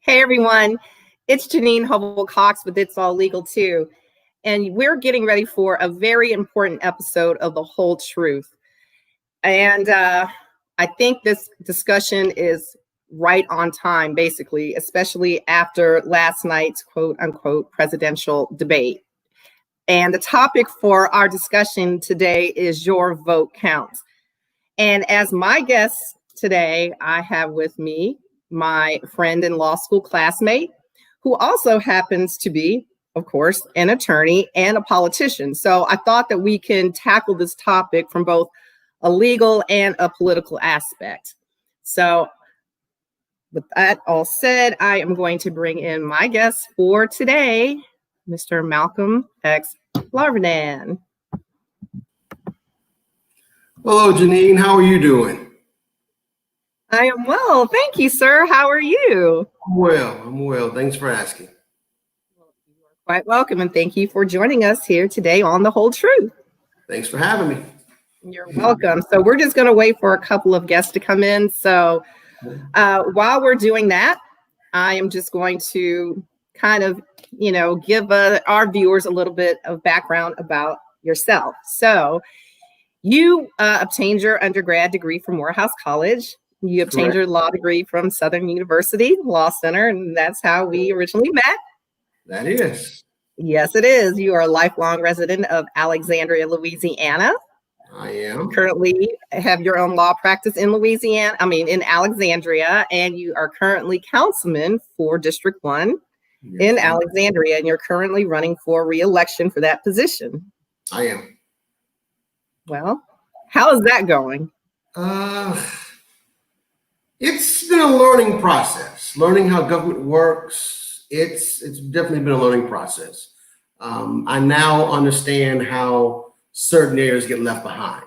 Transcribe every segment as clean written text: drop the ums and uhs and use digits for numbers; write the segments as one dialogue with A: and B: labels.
A: Hey everyone, it's Janine Hovell-Cox with It's All Legal Too, and we're getting ready for a very important episode of The Whole Truth. And I think this discussion is right on time, basically, especially after last night's quote unquote presidential debate. And the topic for our discussion today is Your Vote Counts. And as my guest today, I have with me my friend and law school classmate, who also happens to be, of course, an attorney and a politician. So I thought that we can tackle this topic from both a legal and a political aspect. So with that all said, I am going to bring in my guest for today, Mr. Malcolm X. Larvadain.
B: Hello, Janine. How are you doing?
A: I am well. Thank you, sir. How are you?
B: I'm well. Thanks for asking.
A: Well, you are quite welcome, and thank you for joining us here today on The Whole Truth.
B: Thanks for having me.
A: You're welcome. So we're just going to wait for a couple of guests to come in. So while we're doing that, I am just going to kind of, give our viewers a little bit of background about yourself. So you obtained your undergrad degree from Morehouse College. You obtained your law degree from Southern University Law Center, and that's how we originally met.
B: That is.
A: Yes, it is. You are a lifelong resident of Alexandria, Louisiana.
B: I am.
A: You currently have your own law practice in in Alexandria, and you are currently councilman for District 1 in Alexandria, and you're currently running for re-election for that position.
B: I am.
A: Well, how is that going?
B: It's been a learning process. Learning how government works, it's definitely been a learning process. I now understand how certain areas get left behind.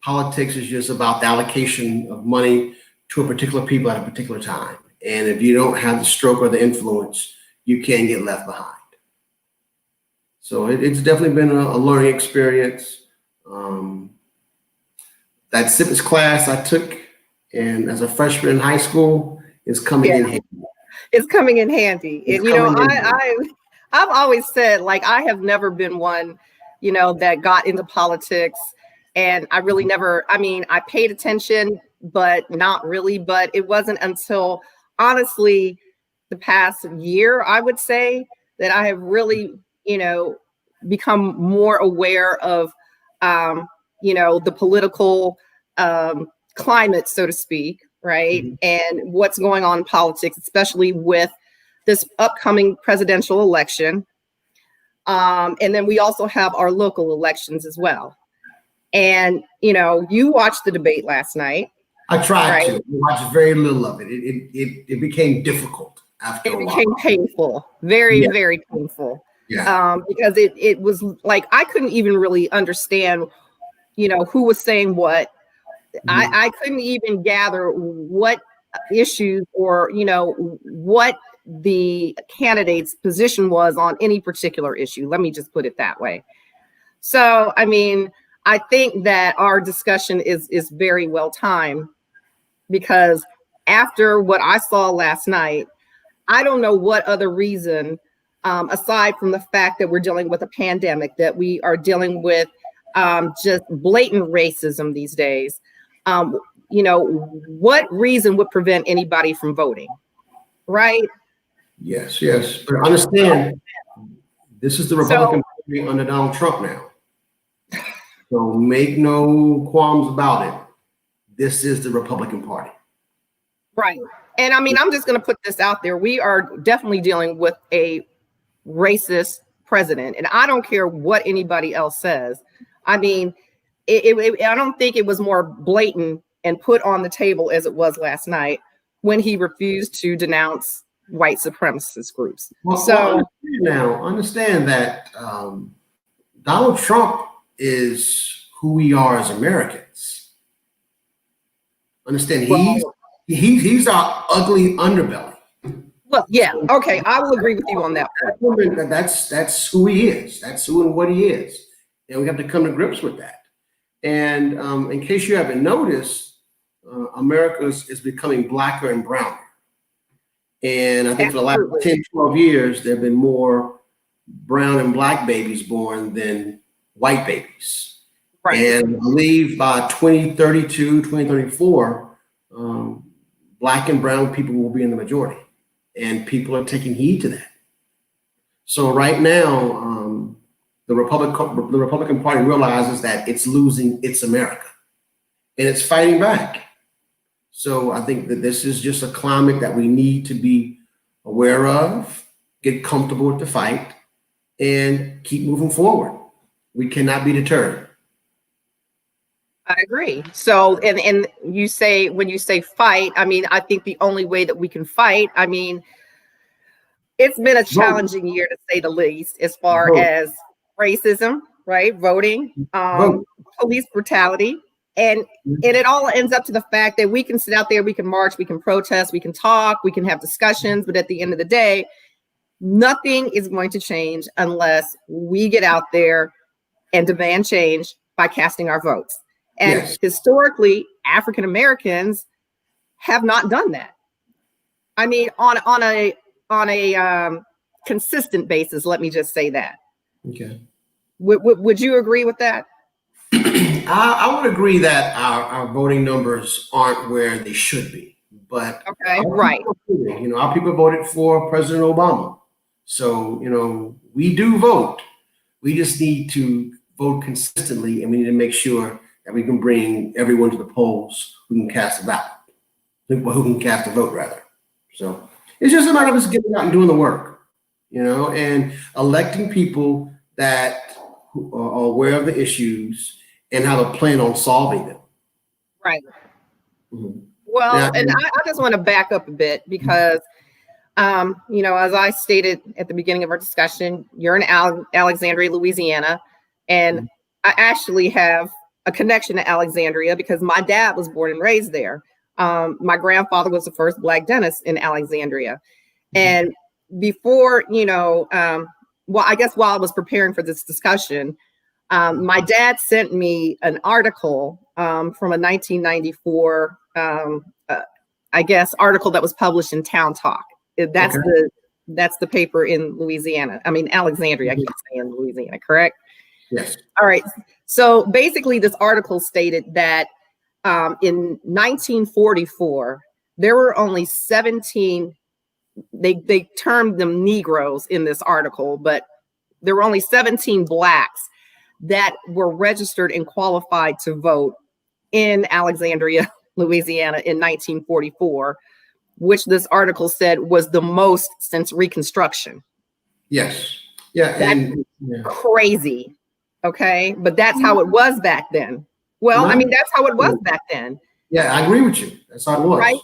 B: Politics is just about the allocation of money to a particular people at a particular time. And if you don't have the stroke or the influence, you can get left behind. So it's definitely been a learning experience. That civics class I took and as a freshman in high school is coming in handy.
A: It's coming in handy. I've always said, I have never been one, that got into politics, and I really never, I paid attention, but not really. But it wasn't until, honestly, the past year, I would say, that I have really, become more aware of, the political climate, so to speak, right? Mm-hmm. And what's going on in politics, especially with this upcoming presidential election. And then we also have our local elections as well. And, you watched the debate last night.
B: I tried to. I watched very little of it. It became difficult after a while. It became
A: painful, very painful.
B: Yeah.
A: Because it was like, I couldn't even really understand, who was saying what. Mm-hmm. I couldn't even gather what issues or, what the candidate's position was on any particular issue. Let me just put it that way. So, I think that our discussion is very well timed, because after what I saw last night, I don't know what other reason, aside from the fact that we're dealing with a pandemic, that we are dealing with just blatant racism these days. What reason would prevent anybody from voting, right?
B: Yes. But understand, this is the Republican Party under Donald Trump now. So make no qualms about it. This is the Republican Party.
A: Right. And I'm just going to put this out there. We are definitely dealing with a racist president. And I don't care what anybody else says. I don't think it was more blatant and put on the table as it was last night when he refused to denounce white supremacist groups.
B: Understand that Donald Trump is who we are as Americans. Understand, he's our ugly underbelly.
A: Well, yeah, okay, I will agree with you on that point.
B: That's who he is. That's who and what he is, and we have to come to grips with that. And in case you haven't noticed, America is becoming blacker and browner. And I think for the last
A: Absolutely.
B: 10, 12 years, there have been more brown and black babies born than white babies.
A: Right.
B: And I believe by 2032, 2034, black and brown people will be in the majority. And people are taking heed to that. So right now, the Republican Party realizes that it's losing its America. And it's fighting back. So I think that this is just a climate that we need to be aware of, get comfortable with the fight, and keep moving forward. We cannot be deterred.
A: I agree. So, and you say, when you say fight, I mean, I think the only way that we can fight, I mean, it's been a challenging year to say the least, as far as racism, right? Voting, police brutality. And it all ends up to the fact that we can sit out there, we can march, we can protest, we can talk, we can have discussions, but at the end of the day, nothing is going to change unless we get out there and demand change by casting our votes. And historically, African Americans have not done that. I mean, on a consistent basis, let me just say that.
B: Okay.
A: Would you agree with that?
B: I would agree that our voting numbers aren't where they should be, but
A: right.
B: Our people voted for President Obama, so we do vote. We just need to vote consistently, and we need to make sure that we can bring everyone to the polls who can cast a ballot, who can cast a vote rather. So it's just a matter of us getting out and doing the work, and electing people that are aware of the issues and have a plan on solving them.
A: Right. Mm-hmm. Well, and I just want to back up a bit because, as I stated at the beginning of our discussion, you're in Alexandria, Louisiana, and I actually have a connection to Alexandria because my dad was born and raised there. My grandfather was the first Black dentist in Alexandria. And before, I guess while I was preparing for this discussion, my dad sent me an article from a 1994, article that was published in Town Talk. That's the paper in Louisiana. I mean, Alexandria, I keep saying Louisiana, correct?
B: Yes. All
A: right. So basically, this article stated that in 1944, there were only 17, they termed them Negroes in this article, but there were only 17 Blacks that were registered and qualified to vote in Alexandria, Louisiana in 1944, which this article said was the most since Reconstruction.
B: Yes. Yeah.
A: That's crazy. Okay. But that's how it was back then. Well, I mean, that's how it was back then.
B: Yeah, I agree with you. That's how it was. Right.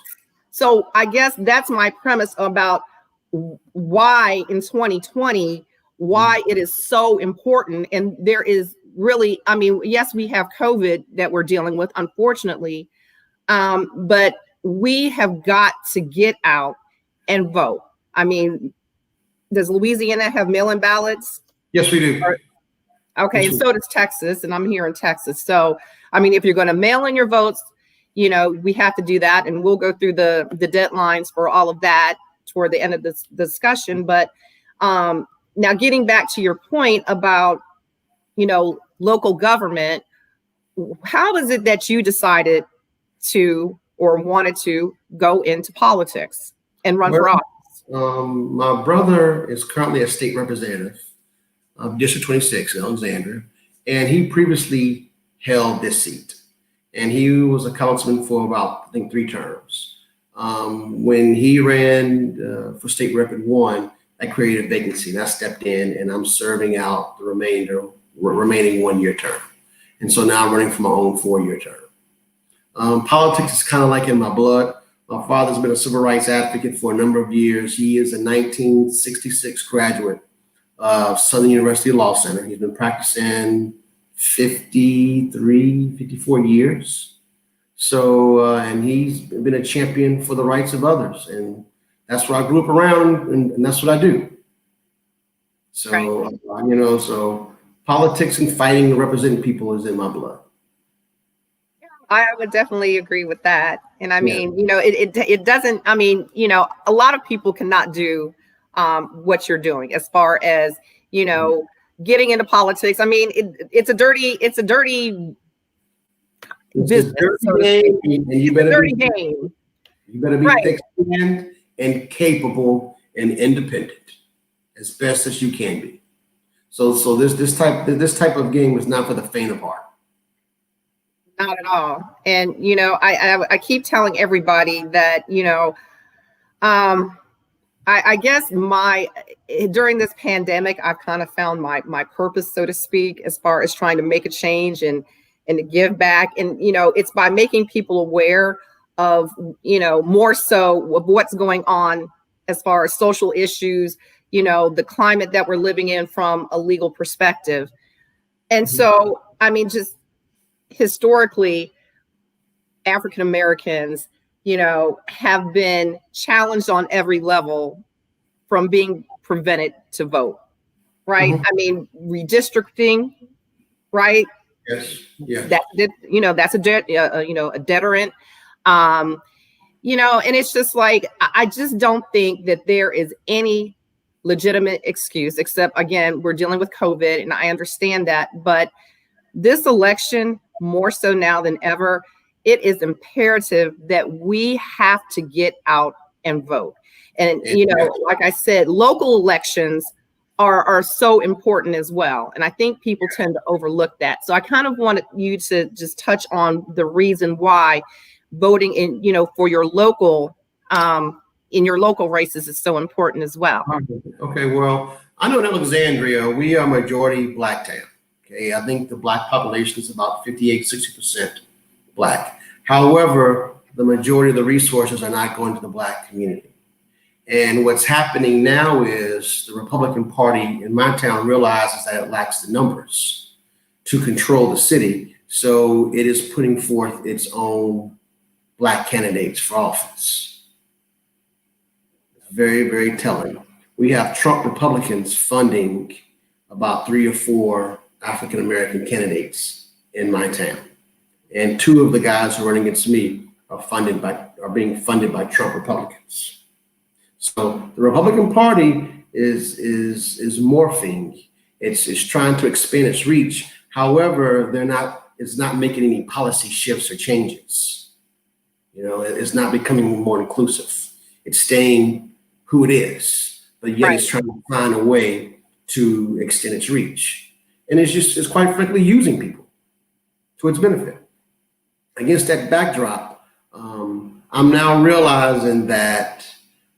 A: So I guess that's my premise about why in 2020, why it is so important. And there is really, I mean, yes, we have COVID that we're dealing with, unfortunately, but we have got to get out and vote. I mean, does Louisiana have mail-in ballots?
B: Yes, we do.
A: Okay, and so does Texas, and I'm here in Texas. So, I mean, if you're going to mail in your votes, we have to do that, and we'll go through the deadlines for all of that toward the end of this discussion. But now getting back to your point about, local government, how is it that you decided to or wanted to go into politics and run for office?
B: My brother is currently a state representative of District 26 in Alexandria, and he previously held this seat. And he was a councilman for about, I think, 3 terms. When he ran for state rep and won, I created a vacancy, and I stepped in, and I'm serving out the remaining 1-year term. And so now I'm running for my own 4-year term. Politics is kind of like in my blood. My father's been a civil rights advocate for a number of years. He is a 1966 graduate of Southern University Law Center. He's been practicing 54 years. So, and he's been a champion for the rights of others. And that's what I grew up around, and that's what I do. So, so politics and fighting and representing people is in my blood.
A: I would definitely agree with that. And I mean, it doesn't, I mean, a lot of people cannot do what you're doing as far as, getting into politics. I mean, it's a dirty business, so to speak. It's a dirty game.
B: You better be
A: Right.
B: thick-skinned and capable and independent as best as you can be. So this type of game is not for the faint of heart.
A: Not at all. And I keep telling everybody that I guess during this pandemic, I've kind of found my purpose, so to speak, as far as trying to make a change and to give back. And it's by making people aware of more so of what's going on as far as social issues, the climate that we're living in from a legal perspective. And so, I mean, just historically, African Americans, have been challenged on every level from being prevented to vote, right? I mean, redistricting, right?
B: Yes. Yeah.
A: That's a deterrent. And it's just like, I just don't think that there is any legitimate excuse, except, again, we're dealing with COVID, and I understand that. But this election, more so now than ever, it is imperative that we have to get out and vote. And, like I said, local elections are so important as well. And I think people tend to overlook that. So I kind of wanted you to just touch on the reason why voting for your local, in your local races is so important as well.
B: Okay, well, I know in Alexandria, we are majority Black town. Okay, I think the Black population is about 58-60% Black. However, the majority of the resources are not going to the Black community. And what's happening now is the Republican Party in my town realizes that it lacks the numbers to control the city. So it is putting forth its own Black candidates for office. It's very, very telling. We have Trump Republicans funding about 3 or 4 African American candidates in my town. And 2 of the guys who are running against me are being funded by Trump Republicans. So the Republican Party is morphing. It's trying to expand its reach. However, it's not making any policy shifts or changes. It's not becoming more inclusive. It's staying who it is, but yet it's trying to find a way to extend its reach. And it's quite frankly using people to its benefit. Against that backdrop, I'm now realizing that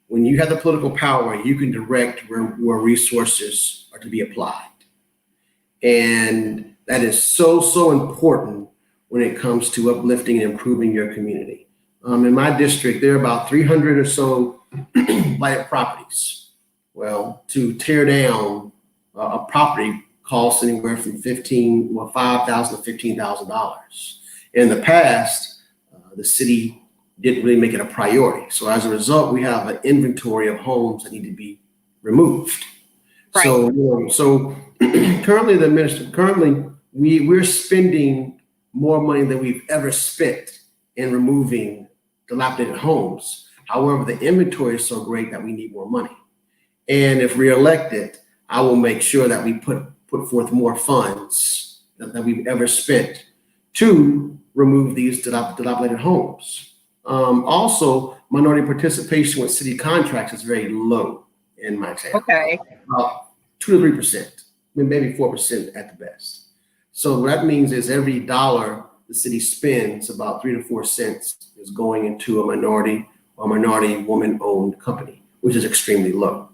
B: when you have the political power, you can direct where resources are to be applied. And that is so important when it comes to uplifting and improving your community. In my district, there are about 300 or so blighted properties. Well, to tear down a property costs anywhere from $5,000 to $15,000. In the past, the city didn't really make it a priority. So as a result, we have an inventory of homes that need to be removed. Right. So currently we're spending more money than we've ever spent in removing dilapidated homes. However, the inventory is so great that we need more money. And if reelected, I will make sure that we put forth more funds that we've ever spent to remove these dilapidated homes. Also, minority participation with city contracts is very low in my town.
A: Okay.
B: About 2 to 3%, maybe 4% at the best. So what that means is every dollar the city spends, about 3 to 4 cents is going into a minority woman-owned company, which is extremely low.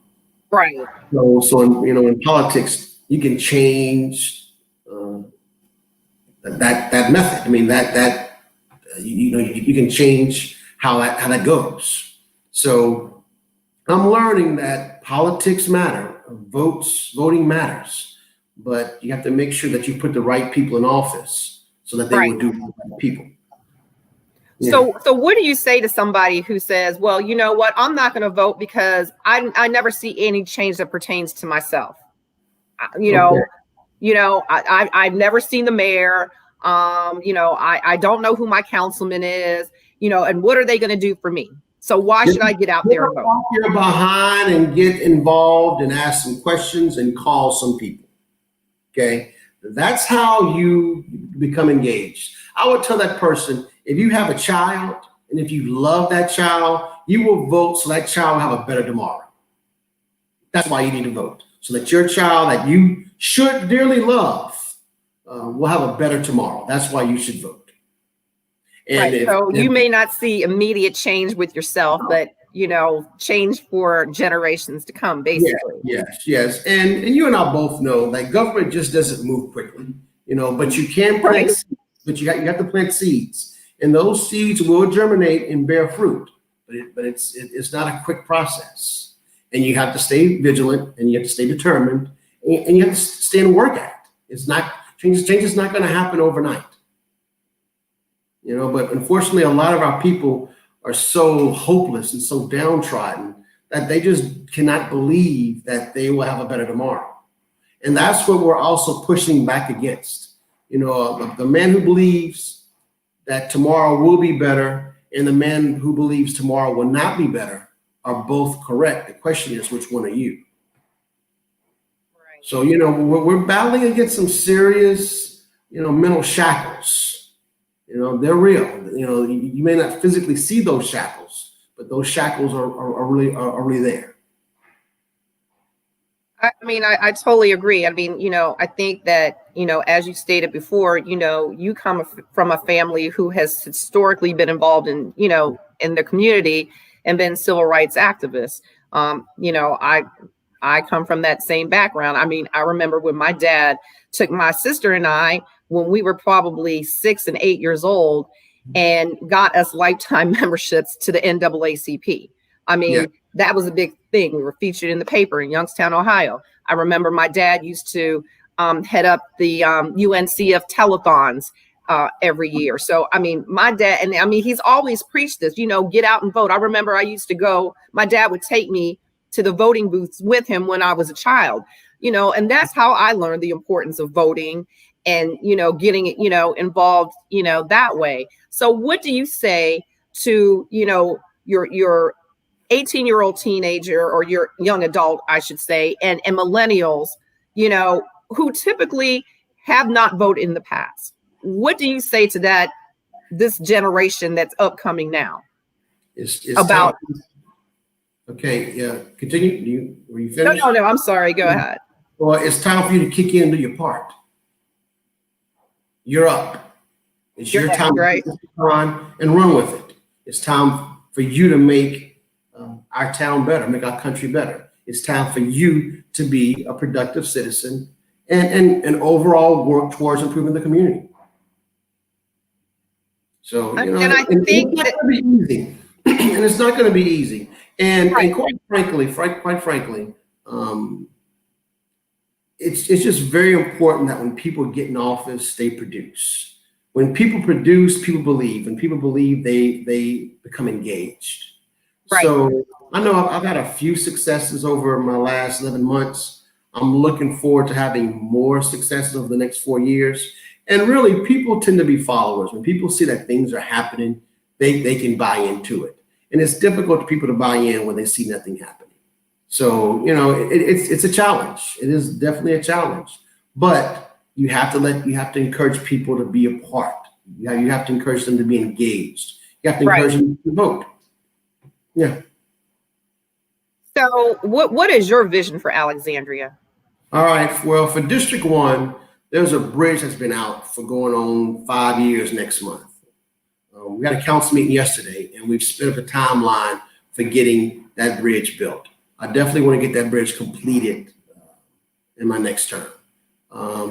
A: Right.
B: So in politics, you can change that method. I mean you can change how that goes. So I'm learning that politics matter, voting matters, but you have to make sure that you put the right people in office so that they will do for the people. Yeah.
A: So what do you say to somebody who says, well, you know what, I'm not going to vote because I never see any change that pertains to myself. I've never seen the mayor. I don't know who my councilman is, and what are they going to do for me? So why should I get out there and vote?
B: Get your behind and get involved and ask some questions and call some people. Okay, that's how you become engaged. I would tell that person, if you have a child and if you love that child, you will vote so that child will have a better tomorrow. That's why you need to vote, so that your child that you should dearly love will have a better tomorrow. That's why you should vote. And
A: right. So you may not see immediate change with yourself, but change for generations to come, basically.
B: Yes. And you and I both know that government just doesn't move quickly, but you can plant seeds, but you have to plant seeds, and those seeds will germinate and bear fruit. But it's not a quick process, and you have to stay vigilant, and you have to stay determined, and you have to stay and work at it. It's not change is not going to happen overnight. But unfortunately, a lot of our people are so hopeless and so downtrodden that they just cannot believe that they will have a better tomorrow. And that's what we're also pushing back against. The man who believes that tomorrow will be better and the man who believes tomorrow will not be better are both correct. The question is, which one are you? Right. So, we're battling against some serious, mental shackles. They're real. You may not physically see those shackles, but those shackles are really there.
A: I totally agree. I think that, as you stated before, you come from a family who has historically been involved in the community and been civil rights activists. I come from that same background. I remember when my dad took my sister and I, when we were probably 6 and 8 years old, and got us lifetime memberships to the NAACP. That was a big thing. We were featured in the paper in Youngstown, Ohio. I remember my dad used to head up the UNCF telethons every year. So, my dad, and he's always preached this, get out and vote. I remember I used to go, my dad would take me to the voting booths with him when I was a child, and that's how I learned the importance of voting and, getting, involved, that way. So what do you say to, your 18-year-old teenager, or your young adult, I should say, and millennials, who typically have not voted in the past? What do you say to this generation that's upcoming now?
B: It's about time. Okay, yeah, continue. Were you finished?
A: No, I'm sorry. Go ahead.
B: Well, it's time for you to kick in and do your part. You're up. It's your time to take on and run with it. It's time for you to make our town better, make our country better. It's time for you to be a productive citizen and overall work towards improving the community. So,
A: and I think
B: it's not going to be easy. And it's not going to be easy. And quite frankly, it's just very important that when people get in office, they produce. When people produce, people believe. When people believe, they become engaged. Right. So I know I've had a few successes over my last 11 months. I'm looking forward to having more successes over the next 4 years. And really, people tend to be followers. When people see that things are happening, they can buy into it. And it's difficult for people to buy in when they see nothing happening. So, it's a challenge. It is definitely a challenge. But you have to encourage people to be a part. You have to encourage them to be engaged. You have to encourage them to vote. Yeah.
A: So what is your vision for Alexandria?
B: All right. Well, for District 1, there's a bridge that's been out for going on 5 years next month. We had a council meeting yesterday, and we've spent up a timeline for getting that bridge built. I definitely want to get that bridge completed in my next term.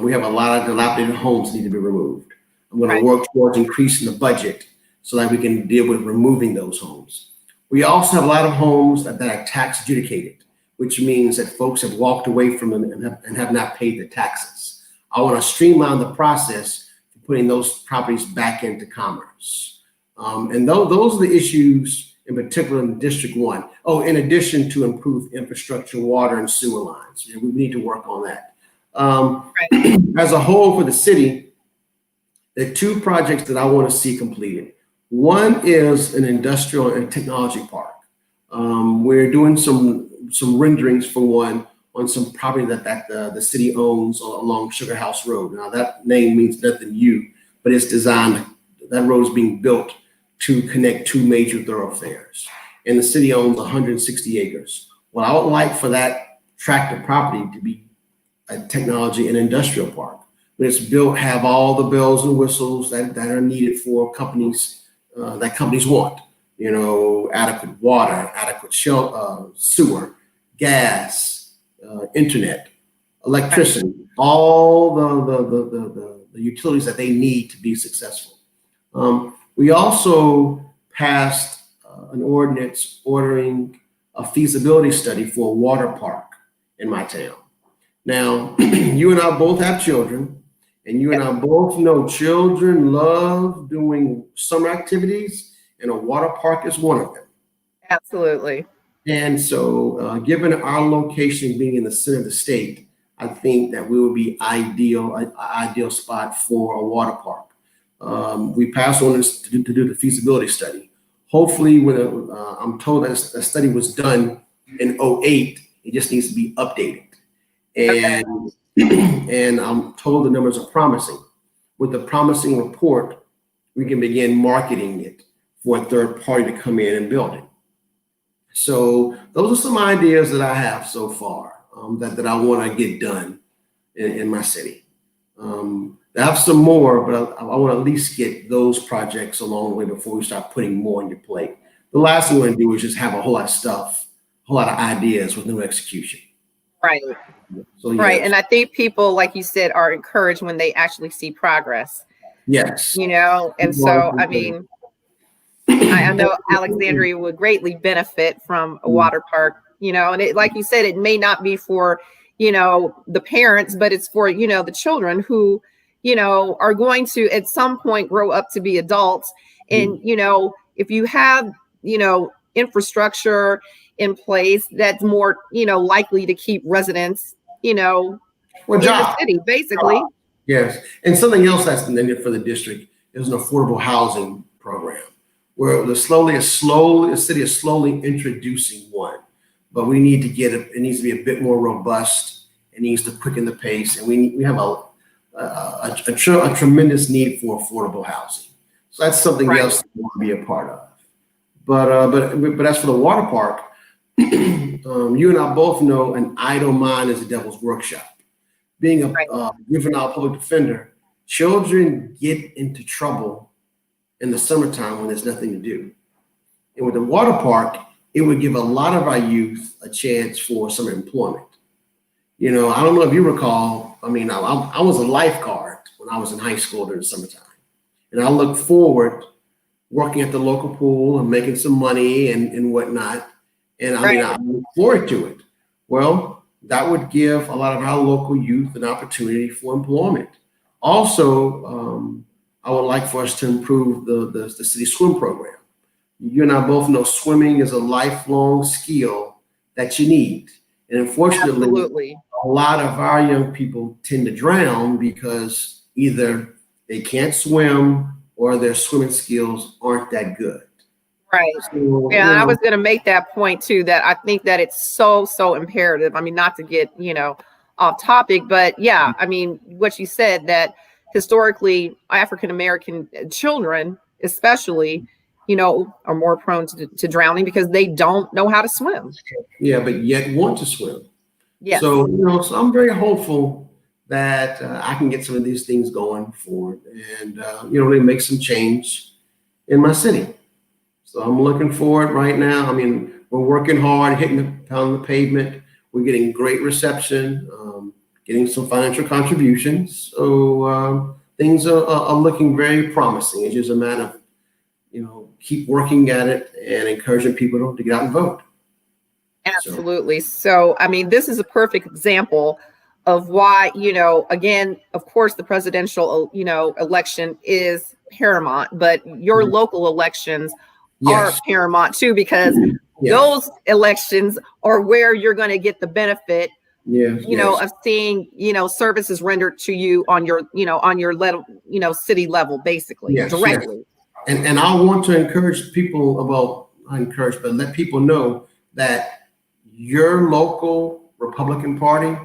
B: We have a lot of dilapidated homes that need to be removed. I'm going to work towards increasing the budget so that we can deal with removing those homes. We also have a lot of homes that are tax adjudicated, which means that folks have walked away from them and have not paid the taxes. I want to streamline the process for putting those properties back into commerce. And those are the issues in particular in District 1. Oh, in addition to improved infrastructure, water and sewer lines. We need to work on that. As a whole for the city, There are two projects that I want to see completed. One is an industrial and technology park. We're doing some renderings for one on some property that the city owns along Sugar House Road. Now that name means nothing to you, but it's designed, that road is being built to connect two major thoroughfares. And the city owns 160 acres. Well, I would like for that tract of property to be a technology and industrial park. When it's built, have all the bells and whistles that are needed for companies, that companies want. You know, adequate water, adequate sewer, gas, internet, electricity, all the utilities that they need to be successful. We also passed an ordinance ordering a feasibility study for a water park in my town. Now, you and I both have children, and you and I both know children love doing summer activities, and a water park is one of them.
A: Absolutely.
B: And so, given our location being in the center of the state, I think that we would be ideal spot for a water park. We passed on this to do the feasibility study. Hopefully, when I'm told that a study was done in '08, it just needs to be updated. And and I'm told the numbers are promising. With the promising report, we can begin marketing it for a third party to come in and build it. So those are some ideas that I have so far that I want to get done in my city. I have some more, but I want to at least get those projects along the way before we start putting more on your plate. The last thing we want to do is just have a whole lot of stuff, a whole lot of ideas with no execution.
A: Right.
B: So, yeah.
A: Right. And I think people, like you said, are encouraged when they actually see progress.
B: Yes.
A: You know, and so, I mean, I know Alexandria would greatly benefit from a water park, you know, and it, like you said, it may not be for, you know, the parents, but it's for, you know, the children who, you know, are going to at some point grow up to be adults. And, you know, if you have, you know, infrastructure in place, that's more, you know, likely to keep residents, you know, in the city, basically.
B: Yes. And something else that's needed for the district is an affordable housing program, where the city is slowly introducing one, but we need to get it. It needs to be a bit more robust. It needs to quicken the pace, and we have a tremendous need for affordable housing. So that's something else that we want to be a part of. But as for the water park, you and I both know an idle mind is a devil's workshop. Being a juvenile public defender, children get into trouble in the summertime when there's nothing to do. And with the water park, it would give a lot of our youth a chance for some employment. You know, I don't know if you recall, I mean, I was a lifeguard when I was in high school during the summertime. And I look forward working at the local pool and making some money and whatnot. And I mean, I look forward to it. Well, that would give a lot of our local youth an opportunity for employment. Also, I would like for us to improve the city swim program. You and I both know swimming is a lifelong skill that you need. And unfortunately, a lot of our young people tend to drown because either they can't swim or their swimming skills aren't that good.
A: Right.
B: So,
A: yeah, I was going to make that point too, that I think that it's so imperative. I mean, not to get, you know, off topic, but yeah, I mean, what you said, that historically African-American children, especially, you know, are more prone to drowning because they don't know how to swim.
B: Yeah, but yet want to swim.
A: Yeah.
B: So, you know, so I'm very hopeful that I can get some of these things going forward and, you know, they make some change in my city. So I'm looking forward right now. I mean, we're working hard, hitting the pound on the pavement. We're getting great reception, getting some financial contributions. So things are looking very promising. It's just a matter of, you know, keep working at it and encouraging people to get out and vote.
A: Absolutely. So, I mean, this is a perfect example of why, you know, again, of course, the presidential, you know, election is paramount, but your local elections are paramount too, because those elections are where you're going to get the benefit
B: Yes,
A: of seeing, services rendered to you on your, on your level, city level, basically,
B: yes, yes.
A: directly.
B: And I want to encourage people about, not encourage, but let people know that your local Republican Party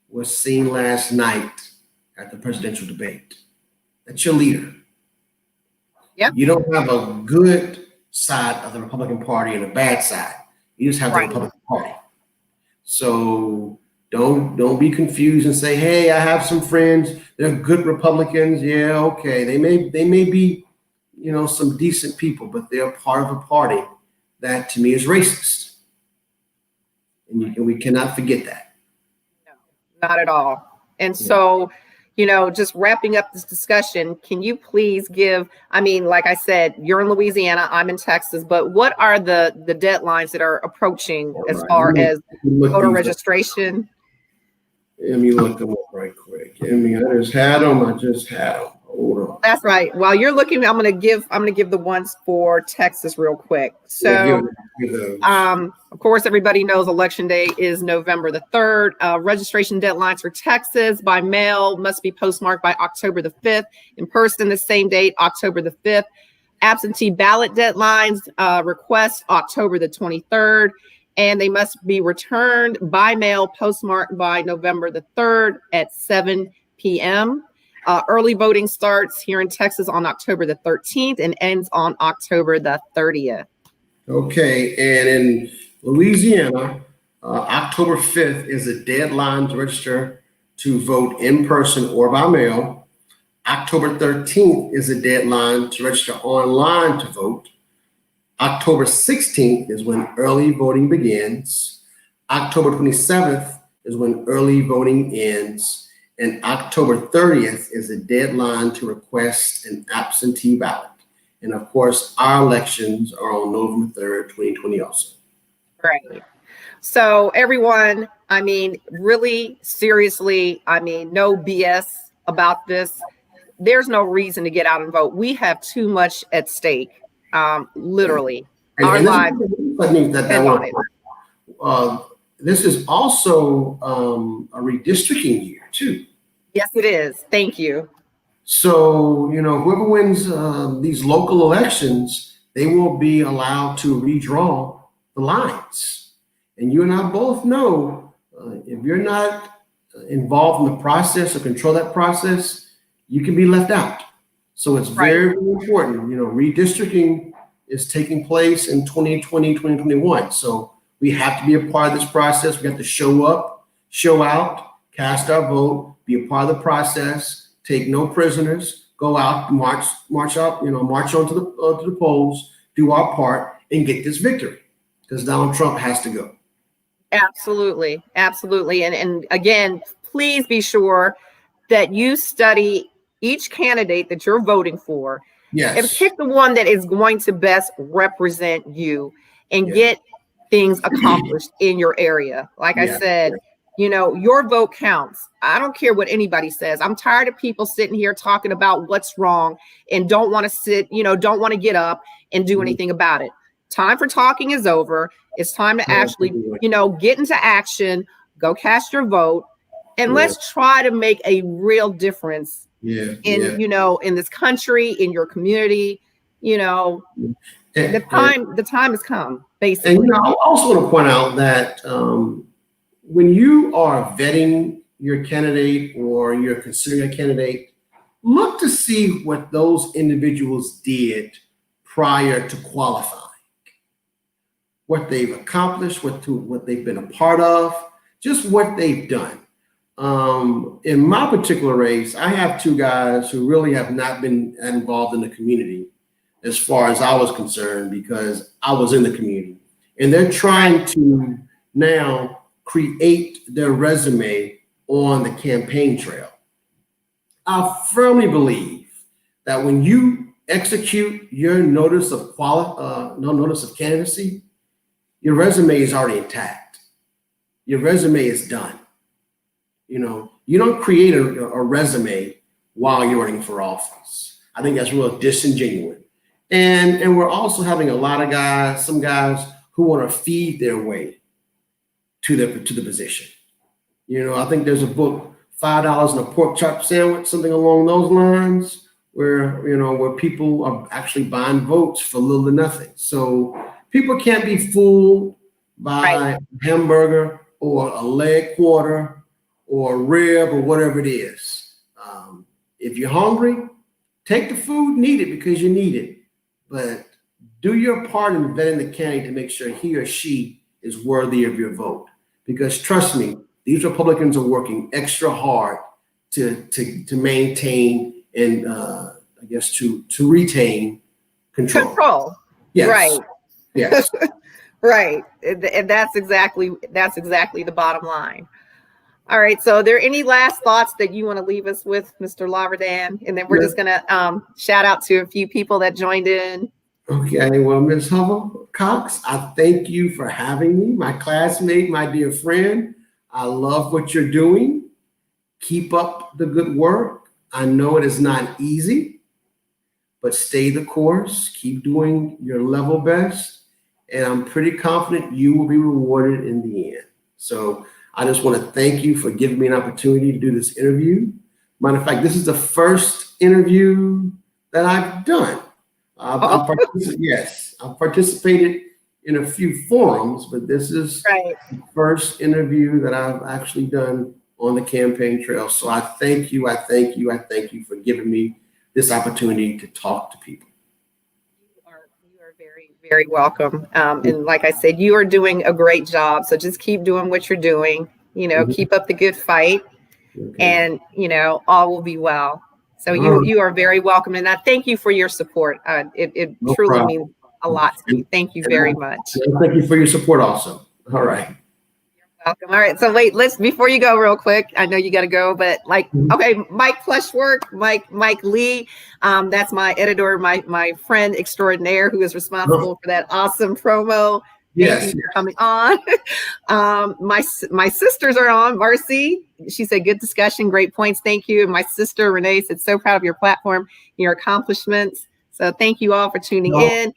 B: was seen last night at the presidential debate. That's your leader.
A: Yep.
B: You don't have a good side of the Republican Party and a bad side. You just have the
A: Right.
B: Republican Party. So don't be confused and say, hey, I have some friends, they're good Republicans. Yeah, okay. They may be, some decent people, but they're part of a party that to me is racist. And we cannot forget that.
A: No, not at all. And so, just wrapping up this discussion, can you please give, like I said, you're in Louisiana, I'm in Texas, but what are the deadlines that are approaching as far as voter registration?
B: Let me look them up right quick. I just had them. Hold on.
A: That's right. While you're looking, I'm gonna give the ones for Texas real quick. So, of course, everybody knows Election Day is November the 3rd. Registration deadlines for Texas by mail must be postmarked by October the 5th. In person, the same date, October the 5th. Absentee ballot deadlines request October the 23rd, and they must be returned by mail, postmarked by November the 3rd at 7 p.m. Early voting starts here in Texas on October the 13th and ends on October the 30th.
B: Okay, and in Louisiana, October 5th is a deadline to register to vote in person or by mail. October 13th is a deadline to register online to vote. October 16th is when early voting begins. October 27th is when early voting ends. And October 30th is the deadline to request an absentee ballot. And of course, our elections are on November 3rd, 2020 also.
A: Right. So everyone, really seriously, no BS about this. There's no reason to get out and vote. We have too much at stake. Literally. Our lives depend on it.
B: This is also a redistricting year too.
A: Yes, it is. Thank you.
B: So, whoever wins these local elections, they will be allowed to redraw the lines. And you and I both know if you're not involved in the process or control that process, you can be left out. So it's very, very important. Redistricting is taking place in 2020, 2021. So we have to be a part of this process. We have to show up, show out, cast our vote, be a part of the process, take no prisoners, go out, march out, march on to the polls, do our part, and get this victory. Because Donald Trump has to go.
A: Absolutely. Absolutely. And again, please be sure that you study each candidate that you're voting for.
B: Yes.
A: And pick the one that is going to best represent you and get things accomplished in your area. Like I said, your vote counts. I don't care what anybody says. I'm tired of people sitting here talking about what's wrong and don't want to don't want to get up and do anything about it. Time for talking is over. It's time to actually, get into action, go cast your vote, and let's try to make a real difference in this country, in your community. The time has come, basically.
B: And I also want to point out that when you are vetting your candidate or you're considering a candidate, look to see what those individuals did prior to qualifying, what they've accomplished, what they've been a part of, just what they've done. In my particular race, I have two guys who really have not been involved in the community as far as I was concerned, because I was in the community, and they're trying to now create their resume on the campaign trail. I firmly believe that when you execute your notice of candidacy, your resume is already intact. Your resume is done. You don't create a resume while you're running for office. I think that's real disingenuous. And we're also having some guys who want to feed their way to the position. I think there's a book, $5 and a pork chop sandwich, something along those lines, where where people are actually buying votes for little or nothing. So people can't be fooled by a hamburger or a leg quarter or a rib or whatever it is. If you're hungry, take the food, eat it because you need it. But do your part in vetting the candidate to make sure he or she is worthy of your vote. Because trust me, these Republicans are working extra hard to maintain and I guess to retain control. Yes.
A: Right.
B: Yes.
A: Right. And that's exactly the bottom line. All right. So are there any last thoughts that you want to leave us with, Mr. Larvadain? And then we're just going to shout out to a few people that joined in.
B: Okay. Well, Ms. Hovell-Cox, I thank you for having me, my classmate, my dear friend. I love what you're doing. Keep up the good work. I know it is not easy, but stay the course. Keep doing your level best. And I'm pretty confident you will be rewarded in the end. So I just want to thank you for giving me an opportunity to do this interview. Matter of fact, this is the first interview that I've done. I've participated in a few forums, but this is the first interview that I've actually done on the campaign trail. So I thank you for giving me this opportunity to talk to people.
A: You are very, very welcome. And like I said, you are doing a great job. So just keep doing what you're doing. Keep up the good fight, and all will be well. So you are very welcome, and I thank you for your support. It truly means a lot to me. Thank you very much.
B: Thank you for your support also. All right.
A: Welcome. All right. So wait, before you go real quick, I know you got to go, but okay, Mike Plushwork, Mike Lee. That's my editor, my friend extraordinaire who is responsible for that awesome promo. Thank you for coming on. My sisters are on. Marcy, she said, good discussion, great points. Thank you. And my sister Renee said, so proud of your platform, your accomplishments. So thank you all for tuning in.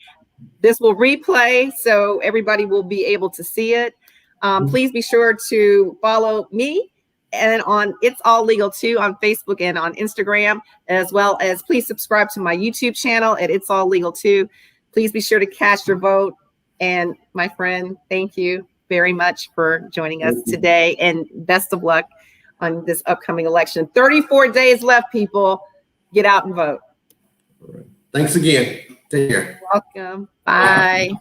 A: This will replay, so everybody will be able to see it. Please be sure to follow me and on It's All Legal Too on Facebook and on Instagram, as well as please subscribe to my YouTube channel at It's All Legal Too. Please be sure to cast your vote. And my friend, thank you very much for joining us today, and best of luck on this upcoming election. 34 days left, people. Get out and vote.
B: All right. Thanks again. Take care.
A: You're welcome. Bye.